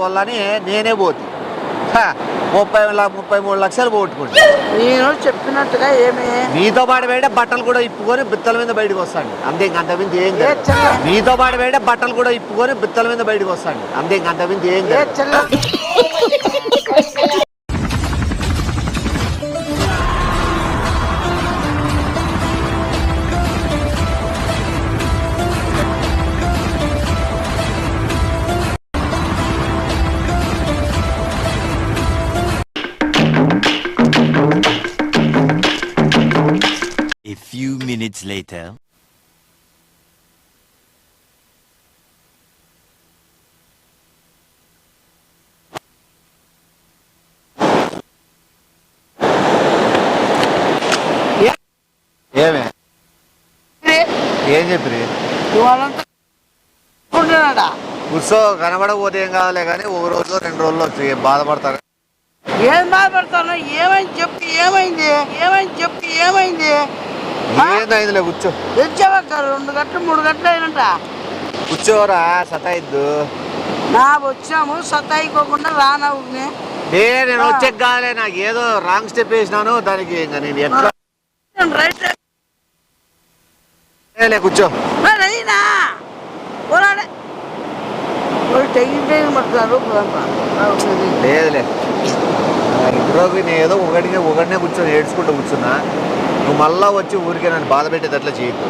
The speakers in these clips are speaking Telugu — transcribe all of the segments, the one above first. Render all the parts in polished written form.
పోవాలని నేనే పోతి 33 లక్షలు పోగొట్టుకుంటా. నేను చెప్పినట్టుగా ఏమి మీతో పాటు వేడే బట్టలు కూడా ఇప్పుకొని బిత్తల మీద బయటకు వస్తాను అంతే, ఇంకంతమించి ఏం జరగదు. మీతో పాటు వేడే బట్టలు కూడా ఇప్పుకొని బిత్తల మీద బయటకు వస్తాను అంతే, ఇంకంతమించి ఏం జరగదు. A few minutes later. ఏమే ఏం చెప్పి కూర్చో కనబడకపోతే ఏం కావాలే కానీ ఒక రోజు 2 రోజులు వచ్చి బాధపడతారు. ఏం బాధపడతాను? ఏమైంది చెప్పి ఏమైంది? ఏమైంది? ఏందైందిలే కూర్చో. తెచ్చావక్క 2 గంటలు 3 గంటలు అయినంట. కూర్చోరా సతాయిద్దు. నా వచ్చాము సతాయికోకుండా రానవు. నేను వచ్చే కాలే, నాకు ఏదో రాంగ్ స్టెప్ వేసినాను దానికి ఇంకా నేను ఎట్లా రైట్ కూర్చో. అయినా పోరాడే లేదులే ఇంట్లోకి నేను ఏదో ఒకటినే కూర్చొని ఏడ్చుకుంటూ కూర్చున్నా. నువ్వు మళ్ళా వచ్చి ఊరికే నన్ను బాధ పెట్టేది అట్లా చేయకు.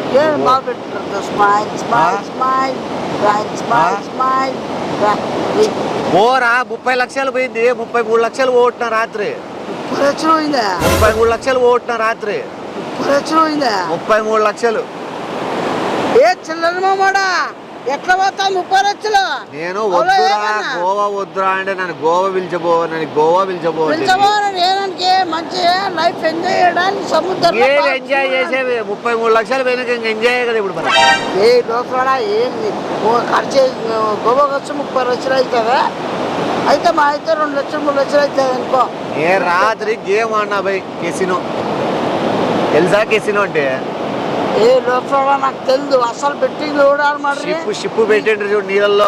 ఓరా 30 లక్షలు పోయింది. 33 లక్షలు పోగొట్టిన రాత్రి. 33 లక్షలు పోగొట్టిన రాత్రి. 33 లక్షలు. ఏ చిల్లర మామాడా ఎట్లా పోతా 30 లక్షలు? నేను వద్దురా గోవా వద్దురా అంటే నన్ను గోవా పిలిచబో మంచి లైఫ్ ఎంజాయ్ చేయడానికి సముద్రం ఎంజాయ్ చేసేవి. 33 లక్షలు పోయినాక ఇంకా ఎంజాయ్ కదా ఇప్పుడు. ఏ లోపల ఏంది ఖర్చు గోవా ఖర్చు 30 లక్షలు అవుతుందా? అయితే మా అయితే 2 లక్షలు 3 లక్షలు అవుతుంది అనుకో. ఏ రాత్రి గేమ్ ఆడినా పోయి కెసినో తెలుసా? కెసినో అంటే ఏ లోపల నాకు తెలుసు. అసలు బెట్టింగ్ షిప్ పెట్టిండ్రు చూడు నీళ్ళల్లో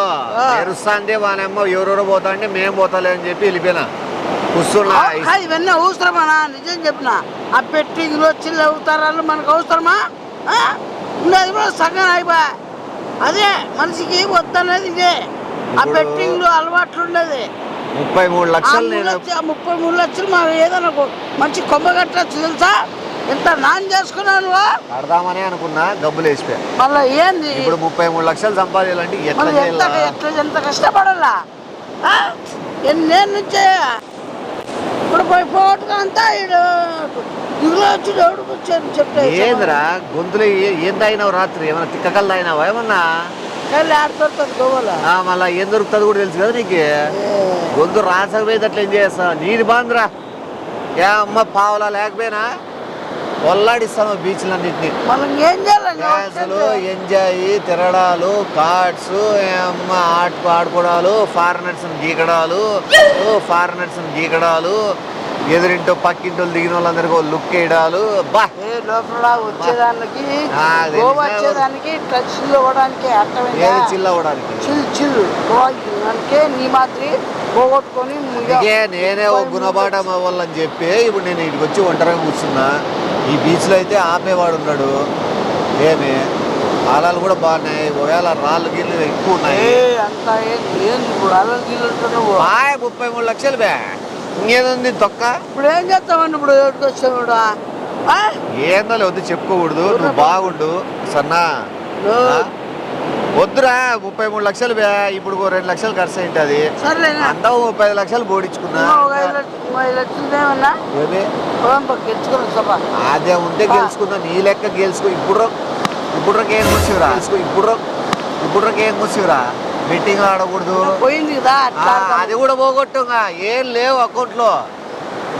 ఎరుస్తా అంటే వానమ్మ ఎవరెవరో పోతా అంటే మేము పోతాలే అని చెప్పి వెళ్ళిపోయినా కూర్చున్నా. ఇవన్నీ అవసరమా? నిజం చెప్పిన ఆ బెట్టింగ్ లో చిల్లు అవుతారు మనకు అవసరమా? ఉండేది కూడా సగం అయిపోయా. అదే మనిషికి వద్దనేది ఇదే. ఆ బెట్టింగ్ లో అలవాట్లు ఉండేది. 33 లక్షలు. 33 లక్షలు మనం ఏదైనా మంచి కొమ్మ కట్టచ్చు తెలుసా? ఎంత నాన్ చేసుకున్నాను కడదామని అనుకున్నా, డబ్బులు వేసిపోయా. మళ్ళీ ఏంది ఇప్పుడు 33 లక్షలు సంపాదించాలంటే ఎంత కష్టపడాలా? ఎన్నేళ్ళ నుంచే ఇప్పుడు పోయి పోటుగా అంతా దిగులో వచ్చి దేవుడికి వచ్చాను చెప్తే. ఏందిరా గొంతులు ఏం తాగినావు రాత్రి? ఏమన్నా తిక్కకలు తాగినావా? ఏమన్నా ఆడుతుంది గోవాలో మళ్ళా ఏం దొరుకుతుంది కూడా తెలుసు కదా నీకు. గొంతు రాసకపోయేది అట్లా ఏం చేస్తా నీది బాంద్రా. ఏ అమ్మ పావులా లేకపోయినా కొల్లాడిస్తాను బీచ్లన్నింటినీ. డ్యాన్సులు, ఎంజాయ్, తిరగడాలు, కార్డ్స్, ఆడుకోవడాలు, ఫారినర్స్ గీకడాలు, ఎదురింటో పక్కింటో దిగిన వాళ్ళందరికీ లుక్ వేయడాలు. లోపల వచ్చేదానికి చిల్ అవ్వడానికి చిల్ అవ్వడానికి నీ మాదిరి పోగొట్టుకొని నేనే ఒక గుణపాఠం అవ్వాలని చెప్పి ఇప్పుడు నేను ఇక్కడికి వచ్చి ఒంటరిగా కూర్చున్నా. ఈ బీచ్లో అయితే ఆపేవాడు ఉన్నాడు. ఏమి అలలు కూడా బాగున్నాయి. ఒకవేళ రాళ్ళు గిళ్ళు ఎక్కువ ఉన్నాయి. 33 లక్షలు బే ఇంకేముంది తొక్క. ఇప్పుడు ఏం చేస్తామండి? ఇప్పుడు ఎక్కడికి వచ్చాడు ఏందో వద్దు చెప్పుకోకూడదు. నువ్వు బాగుండు సన్నా. వద్దురా 33 లక్షలు బే. ఇప్పుడు 2 లక్షలు ఖర్చు అయింది. అంతా 35 లక్షలు పోడించుకున్నా. అదే ఉంటే గెలుచుకున్నా. నీ లెక్క గెలుచుకో. ఇప్పుడు ఏం కూర్చురా బెట్టింగ్ ఆడకూడదు. పోయింది కదా అది కూడా పోగొట్టుగా. ఏం లేవు అకౌంట్ లో.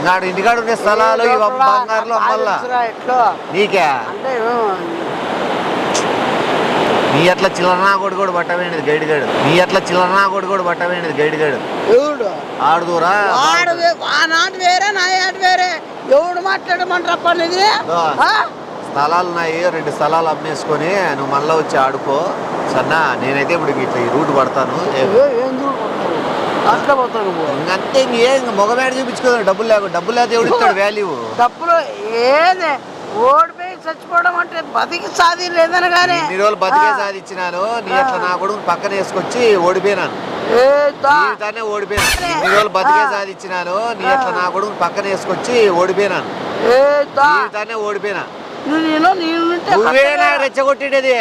నాడు ఇంటికాడ ఉండే స్థలాలు బంగారులో అమ్మల్లా నీకే. నీ అట్లా చిల్లరనా కొడు కూడా బట్టవేంటిది గైడ్ గాడు. ఆడుదూరా నాటి వేరే నా ఆట వేరే. ఎవడు మాట్లాడమంటారు పనిది? స్థలాలు ఉన్నాయి. 2 స్థలాలు అమ్మేసుకొని నువ్వు మళ్ళీ వచ్చి ఆడుకో సన్నా. నేనైతే ఇప్పుడు ఇట్లా ఈ రూట్ పడతాను. అట్లా పోతావు నువ్వు. అంతే ఏం మొగమేడ చూపించుకో, డబ్బులు లేకపోతే ఎవడు ఇస్తాడు వాల్యూ? డబ్బులు ఏదే ఓడిపోయి చచ్చిపోవడం అంటే బతికి సాధి లేదని కానీ ఇన్ని రోజులు బతికే సాధించినాను, నీ అట్లా నా కొడుకు పక్కన వేసుకొచ్చి ఓడిపోయినాను, జీవితాన్ని ఓడిపోయాను. ఇన్ని రోజులు బతికే సాధించినాను, నీ అట్లా నా కొడుకు పక్కన వేసుకొచ్చి ఓడిపోయినాను, జీవితాన్ని ఓడిపోయినా. నువ్వేనా రెచ్చగొట్టేది?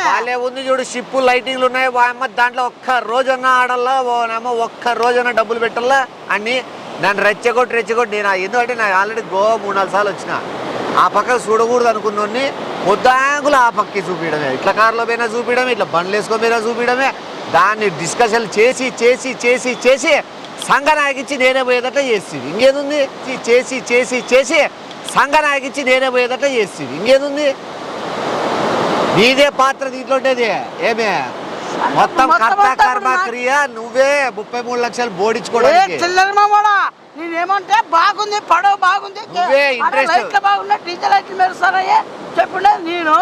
వాళ్ళే ఉంది చూడు, షిప్ లైటింగ్లు ఉన్నాయి, అమ్మ దాంట్లో ఒక్క రోజన్నా ఆడల్లా, ఒక్క రోజన్నా డబ్బులు పెట్టల్లా అన్ని నన్ను రెచ్చగొట్టి నేను ఎందుకంటే నాకు ఆల్రెడీ గోవా 3-4 సార్లు వచ్చిన. ఆ పక్క చూడకూడదు అనుకున్నోడిని పొద్దాంగులు ఆ పక్కకి చూపించడమే, ఇట్లా కార్లో పోయినా చూపించడమే, ఇట్లా బండ్లు వేసుకొని పోయినా చూపించడమే. దాన్ని డిస్కషన్ చేసి చేసి చేసి చేసి సంఘనాయకిచ్చి నేనే పోయేదట్లా చేస్తుంది. ఇంకేదుంది? చేసి చేసి చేసి సంఘనాయకిచ్చి నేనే పోయేదట్లా చేస్తుంది. ఇంకేదుంది? నీదే పాత్ర దీంట్లో ఉండేది. ఏమే మొత్తం కర్త కర్మ క్రియ నువ్వే. 33 లక్షలు బోడించుకోవడానికి నేనేమంటే బాగుంది, పడవ బాగుంది, బాగుంది, డీజిల్ లైట్లు మెరుస్తారయ్యే చెప్పిండే నేను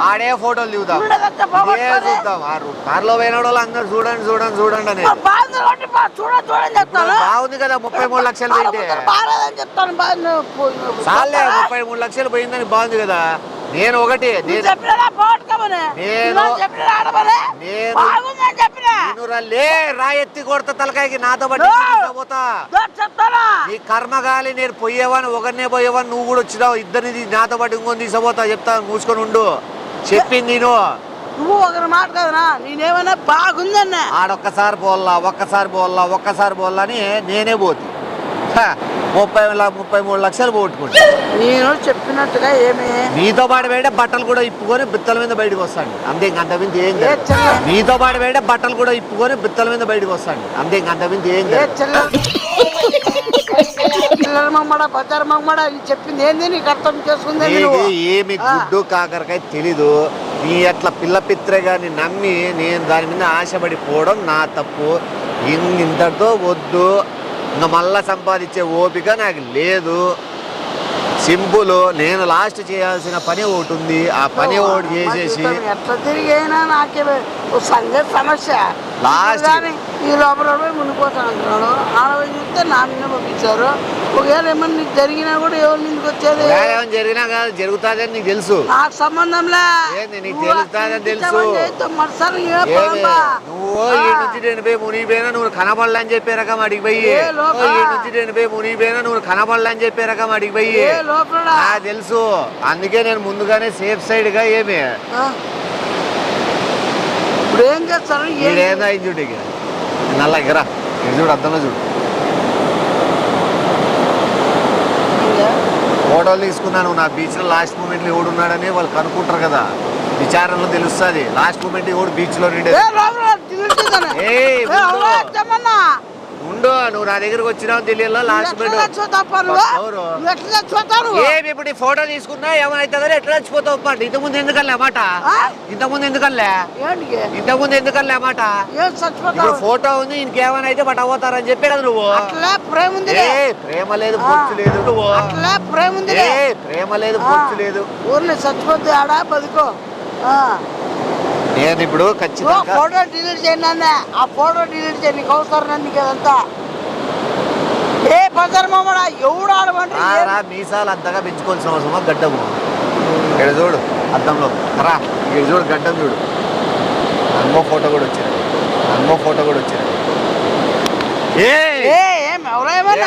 ఆడే ఫోటోలు దిగుతాం, కార్లో పోయిన వాళ్ళు అందరు చూడండి చూడండి చూడండి అని. బాగుంది కదా 33 లక్షలు పోయింది, చాలే 33 లక్షలు పోయిందని బాగుంది కదా. నేను ఒకటి నేను రాయెత్తి కొడతా తలకాయకి, నాతో పాటు పోతా. నీ కర్మగాలి, నేను పోయేవాని ఒకరినే పోయేవాని, నువ్వు కూడా వచ్చినావు, ఇద్దరిని నాతో పాటు ఇంకొని తీసుకుపోతా. చెప్తా, మూసుకొని ఉండు. చెప్పింది నువ్వు ఒకరి మాట కదనా, నేనేమన్నా బాగుందన్న ఆడొక్కసారి ఒక్కసారి పోల్లా అని నేనే పోతి. 33 లక్షలు పోగొట్టుకుంటా. నేను చెప్పినట్టుగా ఏమి నీతో పాటు వేడే బట్టలు కూడా ఇప్పుకొని బిత్తల మీద బయటకు వస్తాను అంతే, ఇంకంత మీద ఏం. నీతో పాటు వేడే బట్టలు కూడా ఇప్పుకొని బిత్తల మీద బయటకు వస్తాను అంతే, ఇంకంత మీద ఏం. బజార్ మమ్మడ చెప్పింది ఏంది నీకు అర్థం చేసుకుంది? ఏమి గుడ్డు కాకరకాయ తెలీదు. నీ అట్లా పిల్ల పిత్రగా నమ్మి నేను దాని మీద ఆశపడిపోవడం నా తప్పు. ఇంతటితో వద్దు, ఇంకా మళ్ళా సంపాదించే ఓపిక నాకు లేదు. సింపుల్, నేను లాస్ట్ చేయాల్సిన పని ఒకటి ఉంది, ఆ పని ఒకటి చేసేసి ఎట్లా తిరిగైనా నాకే సమస్య. లాస్ట్ ఈ లోపల మునిగిపోతాను అంటున్నాడు. ఆడవ చూస్తే నా మీద పంపించారు. ఒకవేళ ఏమన్నా నీకు జరిగినా కూడా ఎవరి మీదకి వచ్చేది? జరిగినా కాదు, జరుగుతుందని నీకు తెలుసు. నాకు సంబంధంలా, నీకు తెలుస్తుందని తెలుసు. నువ్వు ఈ నుంచి నేను పోయి మునిగిపోయినా నువ్వు కనపడలని చెప్పే రకం అడిగి పోయి, ఈ నుంచి నేను పోయి మునిగిపోయినా నువ్వు కనపడలని చెప్పే రకం అడిగి పోయి తెలుసు. అందుకే నేను ముందుగానే సేఫ్ సైడ్ గా ఏమి ఇప్పుడు ఏం చేస్తాను? ఏదైనా చూడు, ఇక నల్ల ఎగరా ఇది చూడు, అద్దంలో చూడు. ఫోటోలు తీసుకున్నాను నా బీచ్ లో. లాస్ట్ మూమెంట్ లో ఎవడున్నాడని వాళ్ళు కనుక్కుంటారు కదా, విచారణలో తెలుస్తుంది. లాస్ట్ మూమెంట్ ఎవడు బీచ్ లో ఉండు. నువ్వు నా దగ్గరకు వచ్చినావు తెలియదు. లాస్ట్ మూమెంట్ ఏమి ఇప్పుడు ఫోటో తీసుకున్నా ఏమైతుందని ఎట్లా చచ్చిపోతావు అన్నమాట. ఇంతకుముందు ఎందుకల్లే అన్నమాట, ఇంతకుముందు ఎందుకల్లే అన్నమాట. ఇప్పుడు ఫోటో ఉంది, ఇంకేమైనా అయితే బట్ అవతారని చెప్పే కదా నువ్వు. ప్రేమ లేదు, పొచ్చు లేదు. నువ్వు ప్రేమ లేదు, పొచ్చు లేదు. ఊర్లో చచ్చిపోతే ఆడా బతుకో. నేను ఇప్పుడు ఖచ్చితంగా ఫోటో డిలీట్ చేయండి అన్న, ఆ ఫోటో డిలీట్ చేయండి. నీకు అవసరం నీకు అదంతా. ఏ బజార్ మామడ ఎవడు ఆడమంటే మీసాలు అంతగా పెంచుకోవాల్సిన అవసరమా? గడ్డము ఇక్కడ చూడు, అద్దంలో రా, ఇక్కడ చూడు గడ్డం చూడు. అమ్మో ఫోటో కూడా వచ్చింది.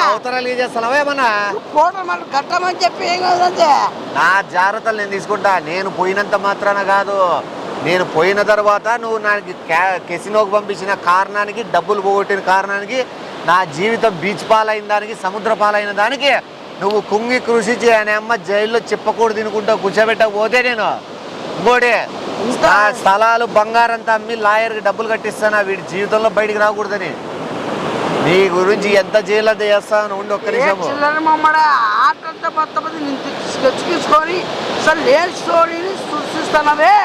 అవతరాలు చేస్తావా ఏమన్నా? ఫోటో మళ్ళీ కట్టమని చెప్పి ఏం కాదంటే నా జాగ్రత్తలు నేను తీసుకుంటా. నేను పోయినంత మాత్రాన కాదు, నేను పోయిన తర్వాత నువ్వు నాకు కెసినోకి పంపించిన కారణానికి, డబ్బులు పోగొట్టిన కారణానికి, నా జీవితం బీచ్ పాలైన దానికి, సముద్ర పాలైన దానికి నువ్వు కుంగి కృషి చేయని అమ్మ జైల్లో చెప్పకూడదు తినుకుంటా కూర్చోబెట్టకపోతే నేను ఇంకోటి స్థలాలు బంగారంతా అమ్మి లాయర్కి డబ్బులు కట్టిస్తాను వీడి జీవితంలో బయటికి రాకూడదని. నీ గురించి ఎంత జైల్లో చేస్తాను ఉండి ఒక్క నిమిషము.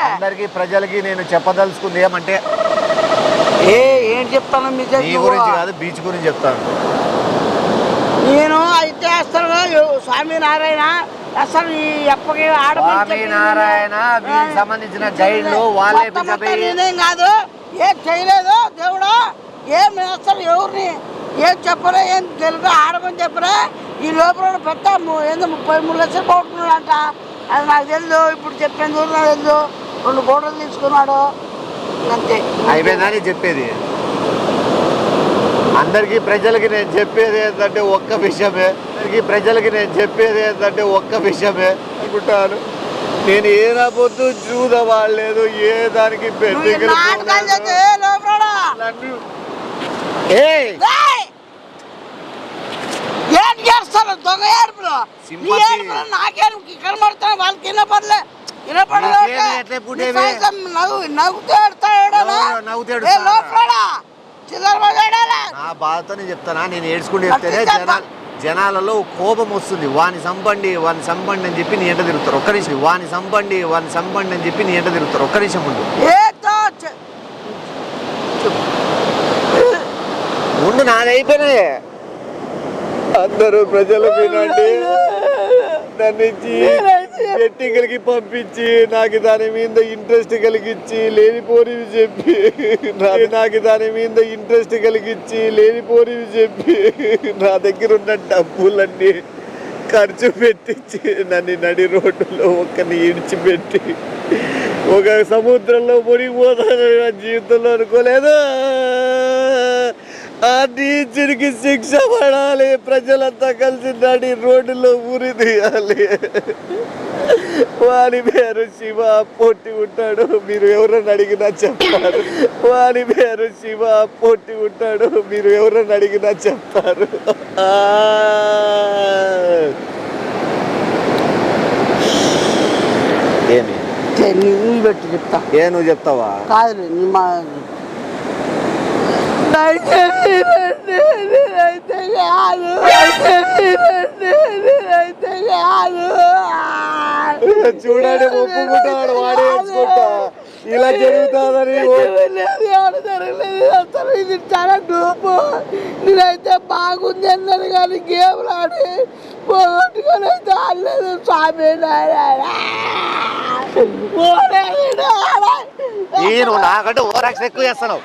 అందరికి ప్రజలకి నేను చెప్పదలుచుకుంది ఏమంటే, ఏం చెప్తాను నీ గురించి కాదు, బీచ్ గురించి చెప్తాను. నేను అయితే అసలు స్వామి నారాయణ అసలు ఈ ఎప్పటి స్వామి నారాయణ వీళ్ళకి సంబంధించిన గైడ్లు వాళ్ళే నేనేం కాదు. ఏం చేయలేదు దేవుడా, ఏం అసలు ఎవరిని ఏం చెప్పలే, ఏం తెలుగు ఆడమని చెప్పలే. ఈ లోపల పెద్ద ఏందో 33 లక్షలు పోగొట్టుకున్నాడంట. అది నాకు తెలుసు. ఇప్పుడు చెప్పిన దూరం నాకు తెలుసు. 2 కోట్లు తీసుకున్నాడు అంతే. అయిపోయిందని చెప్పేది. అందరికీ ప్రజలకి నేను చెప్పేది ఏంటంటే ఒక్క విషయమే. అనుకుంటాను. నేను ఏ రాబోతు చూద వాడలేదు, ఏ దానికి ఏం చేస్తారు దొంగ ఏడుపులు? నాకేం కనబడతాను, వాళ్ళకి వినపడలే. నా బాధతో నేను చెప్తానా, నేను ఏడ్చుకుంటూ చెప్తేనే జనాలలో కోపం వస్తుంది. వాని సంపండి అని చెప్పి నీ ఎంట తిరుగుతారు. ఒక్క నిమిషం. వాని సంపండి అని చెప్పి నీ ఎంట తిరుగుతారు. ఒక్క నిమిషం ముందు నాది అయిపోయినాయి. అందరూ ప్రజలు వినండి, నన్ను బెట్టింగ్లకి పంపించి నాకు దాని మీద ఇంట్రెస్ట్ కలిగించి లేనిపోనివి చెప్పి నా దగ్గర ఉన్న డబ్బులన్నీ ఖర్చు పెట్టించి నన్ను నడి రోడ్డులో ఒక్కని ఇడిచిపెట్టి ఒక సముద్రంలో మునిగిపోతాను నా జీవితంలో అనుకోలేదు. ఆ నీచుడికి శిక్ష పడాలి. ప్రజలంతా కలిసి నడి రోడ్డులో ఊరి తీయాలి. వాని పేరు శివ, పొట్టి ఉంటాడు. మీరు ఎవరన్నా అడిగినా చెప్తారు. ఏమి పెట్టి చెప్తా. నువ్వు చెప్తావా? కాదు చూడండి, ఒప్పుకుంటాడు వాడే వేసుకుంటా. ఇలా జరుగుతుందని అసలు ఇది చాలా డూపు. నేనైతే బాగుంది అన్నాను కానీ గేమ్లు ఆడి పోగొట్టుకొని అయితే ఆడలేదు స్వామి. నాకంటే ఓరాక్షన్ ఎక్కువ చేస్తున్నావు.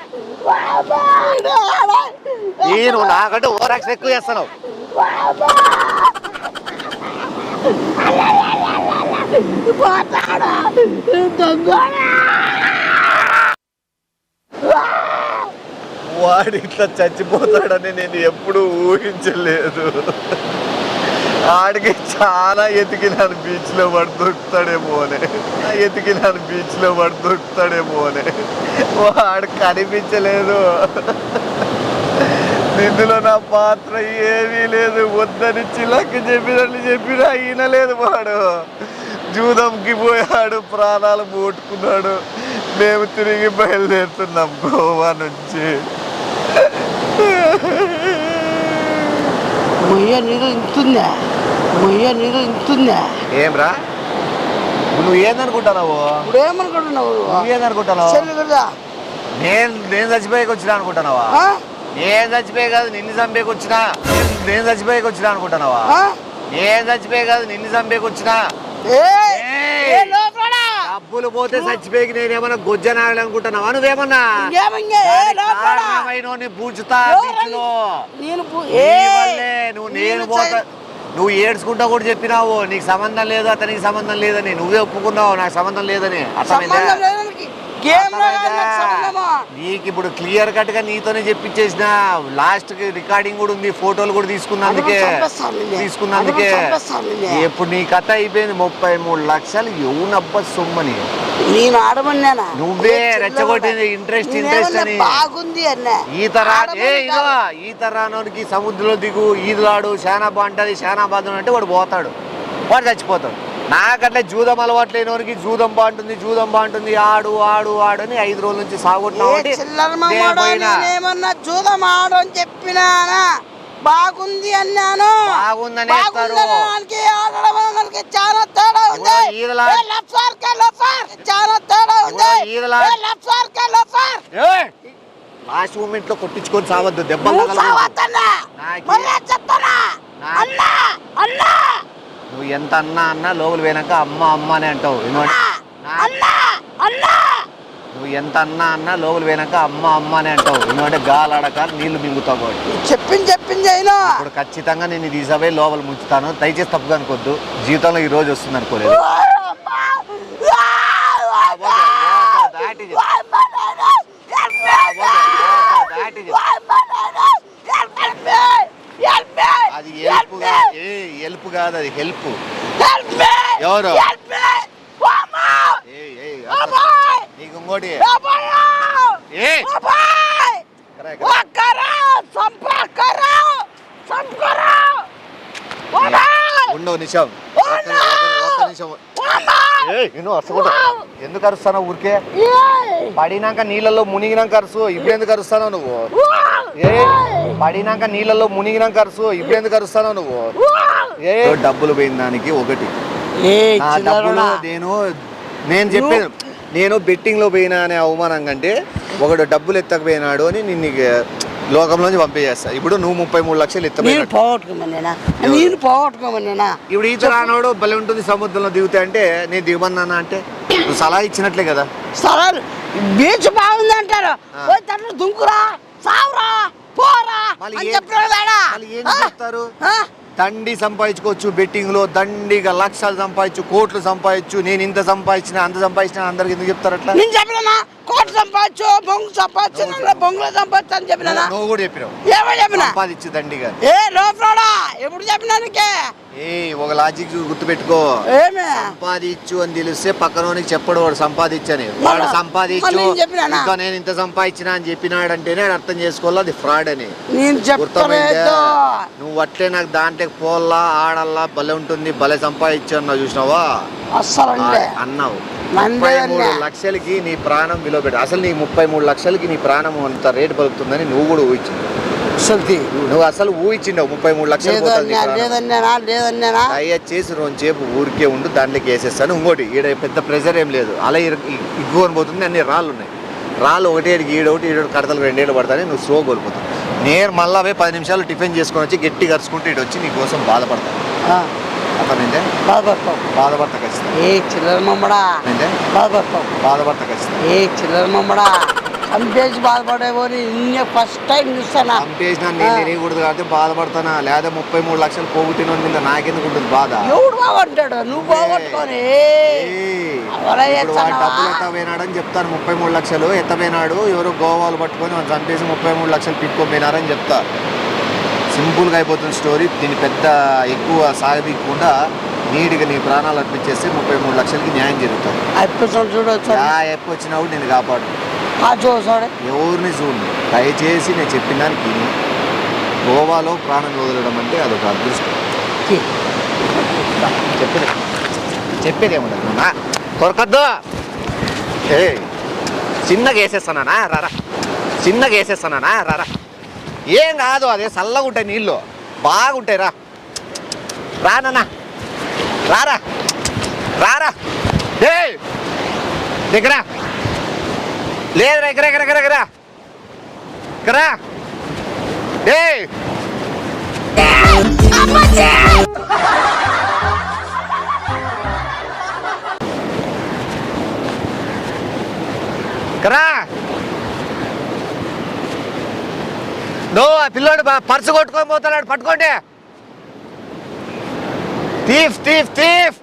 వాడు ఇట్లా చచ్చిపోతాడని నేను ఎప్పుడు ఊహించలేదు. ఆడికి చాలా ఎతికినాను బీచ్ లో పడి దొరుకుతాడేమో అని వాడు కనిపించలేదు. ఇందులో నా పాత్ర ఏమీ లేదు. వద్దని చిలక చెప్పినా ఈయనలేదు. వాడు జూదంకి పోయాడు, ప్రాణాలు పోట్టుకున్నాడు. మేము తిరిగి బయలుదేరుతున్నాం గోవా నుంచి. నీరు ఇంతుందా? ఏమ్రా నువ్వు ఏందనుకుంటున్నావు? నేను చచ్చిపోయాక వచ్చినా అనుకుంటున్నావా? నేను చచ్చిపోయే కాదు నిన్ను చంపేకి వచ్చినా. డబ్బులు పోతే చచ్చిపోయి నేనేమన్నా గొజ్జనాలి అనుకుంటున్నావా? నువ్వేమన్నా పూజుతా నువ్వు ఏడ్చుకుంటా కూడా చెప్పినావు నీకు సంబంధం లేదు, అతనికి సంబంధం లేదని. నువ్వే ఒప్పుకున్నావు నాకు సంబంధం లేదని. నీకు ఇప్పుడు క్లియర్ కట్ గా నీతోనే చెప్పించేసిన. లాస్ట్ కి రికార్డింగ్ కూడా ఉంది, ఫోటోలు కూడా తీసుకున్నందుకే. ఇప్పుడు నీ కథ అయిపోయింది. 33 లక్షలు ఎవనబ్బా సొమ్మని నేను ఆడమన్నానా? నువ్వే రెచ్చగొట్టింది. ఇంట్రెస్ట్ అని ఈ తరానికి సముద్రంలో దిగు ఈదులాడు శానా బాగుంటది, శానా బాగుంటుంది అంటే వాడు పోతాడు, వాడు చచ్చిపోతాడు. నాకట్లే జూదం అలవాటు లేనివానికి జూదం బాగుంటుంది ఆడు అని 5 రోజుల నుంచి ఏమన్నా జూదం ఆడు అని చెప్పినానా? బాగుంది అన్నాను. చాలా తేడా ఉంది. లాస్ట్ మూమెంట్ లో కొట్టించుకొని సావద్దు. దెబ్బలు నువ్వు ఎంత అన్నా లోపల పోయినాక అమ్మ అమ్మ అని అంటావు. నువ్వు నువ్వు ఎంత అన్నా లోపల పోయినాక అమ్మ అమ్మ అని అంటావు. ఎందుకంటే గాలాడక నీళ్లు మింగుతావు కాబట్టి. చెప్పింది అయినా ఇప్పుడు ఖచ్చితంగా నేను తీసుకుపోయి లోపల ముంచుతాను. దయచేసి తప్పుగా అనుకోద్దు. జీవితంలో ఈ రోజు వస్తుంది అనుకోలేదు. అది హెల్ప్ కాదు, అది హెల్ప్. ఎవరు నీకు ఇంకోటి ఉండవు నిమిషం, ఒక్క నిమిషం. ఎందుకు అరుస్తావు ఊరికే? పడినాక నీళ్ళలో మునిగినాక అరుసు. ఇప్పుడు ఎందుకు అరుస్తావు నువ్వు? పడినాక నీళ్ళలో మునిగినాక అరుసు. ఇప్పుడు ఎందుకు అరుస్తావు నువ్వు? డబ్బులు పోయిన దానికి ఒకటి డబ్బులు నేను చెప్పేది. నేను బెట్టింగ్ లో పోయినా అనే అవమానం కంటే ఒకడు డబ్బులు ఎత్తకపోయినాడు అని నిన్ను లోకంలోంచి పంపించేస్తా. ఇప్పుడు నువ్వు 33 లక్షలు ఎత్తపోయినా ఇప్పుడు ఈత రానోడు భలే ఉంటుంది సముద్రంలో దిగుతా అంటే నేను దిగమన్నా అంటే నువ్వు సలహా ఇచ్చినట్లే కదా. సరే బీచ్ బాగుంది అంటారు, దుంకురా సావురా పోరా మళ్ళీ ఏం చెప్తారు? దండి సంపాదించుకోవచ్చు బెట్టింగ్ లో, దండిగా లక్షలు సంపాదించు, కోట్లు సంపాదించు. నేను ఇంత సంపాదించిన అంత సంపాదించిన అందరికి ఎందుకు చెప్తారు అట్లా? నేను చెప్పినా కోట్లు సంపాదించు, బొంగు సంపాదించు, బొంగులో సంపాదించు అని చెప్పినా. నువ్వు కూడా చెప్పినావు. ఏమో చెప్పినా? సంపాదించు దండిగా. లోపడా ఎప్పుడు చెప్పినానికే ఒక లాజిక్ గుర్తుపెట్టుకో. సంపాదించు అని తెలిస్తే పక్కనోనికి చెప్పడు వాడు సంపాదించని. వాడు సంపాదించు ఇంకా నేను ఇంత సంపాదించిన అని చెప్పినాడంటేనే అర్థం చేసుకోవాలి అది ఫ్రాడ్ అని. నువ్వు అట్లే నాకు దాంట్లో పోల్లా ఆడల్లా భలే ఉంటుంది భలే సంపాదించు అన్నావు చూసినావా? అన్నావు 33 లక్షలకి నీ ప్రాణం విలువ పెట్టు. అసలు నీ 33 లక్షలకి నీ ప్రాణం అంత రేటు పలుకుతుందని నువ్వు కూడా ఊహించింది. నువ్వు అసలు ఊహించిండవు 33 లక్షలు దయచేసి రోజుసేపు ఊరికే ఉండు, దాంట్లోకి వేసేస్తాను. ఇంకోటి ఈడ పెద్ద ప్రెజర్ ఏం లేదు, అలా ఇగ్గుని పోతుంది. అన్ని రాళ్ళు ఉన్నాయి, రాళ్ళు ఒకటి ఈడొకటి కడతలు 2 ఏళ్ళు పడతానే నువ్వు స్లో కోల్పోతావు. నేను మళ్ళీ 10 నిమిషాలు టిఫిన్ చేసుకొని వచ్చి గట్టి కరుచుకుంటూ ఇటు వచ్చి నీ కోసం బాధపడతాను. అర్థమైందే? బాధపడతా ఖచ్చితంగా. బాధపడతా ఖచ్చితంగా. చిల్లర మమ్మడా చంపేసి బాధపడేవని ఫస్ట్ టైం చూస్తానా? చంపేసినా నేను తినకూడదు కాబట్టి బాధపడతానా? లేదా 33 లక్షలు పోగొట్టిన మీద నాకెందుకు ఉంటుంది బాధ? ఎవడు బాగుంటాడు? నువ్వు బాగొట్టుకొని డబ్బులు ఎత్తపోయినాడని చెప్తాను. 33 లక్షలు ఎత్తపోయినాడు, ఎవరో గోవాలు పట్టుకొని వాళ్ళు చంపేసి 33 లక్షలు పిక్కోపోయినారని చెప్తా. సింపుల్గా అయిపోతుంది స్టోరీ. దీన్ని పెద్ద ఎక్కువ సాగదీయకుండా నీట్గా నీ ప్రాణాలు అర్పించేస్తే 33 లక్షలకి న్యాయం జరుగుతుంది. ఎప్పు వచ్చినప్పుడు నేను కాపాడు. ఎవరిని చూడు, దయచేసి నేను చెప్పిన దానికి గోవాలో ప్రాణం వదలడం అంటే అదొక అదృష్టం. చెప్పేదేముండదు నా కొరకద్దు. చిన్నగా వేసేస్తానా రారా, చిన్నగా వేసేస్తానా రారా. ఏం కాదు, అదే చల్లగా ఉంటాయి నీళ్ళు బాగుంటాయి. రానా రారా రారా. దగ్గర లేదురా, ఎగరా నువ్వు ఆ పిల్లోడు పర్సు కొట్టుకొని పోతున్నాడు, పట్టుకోండి. Thief thief thief.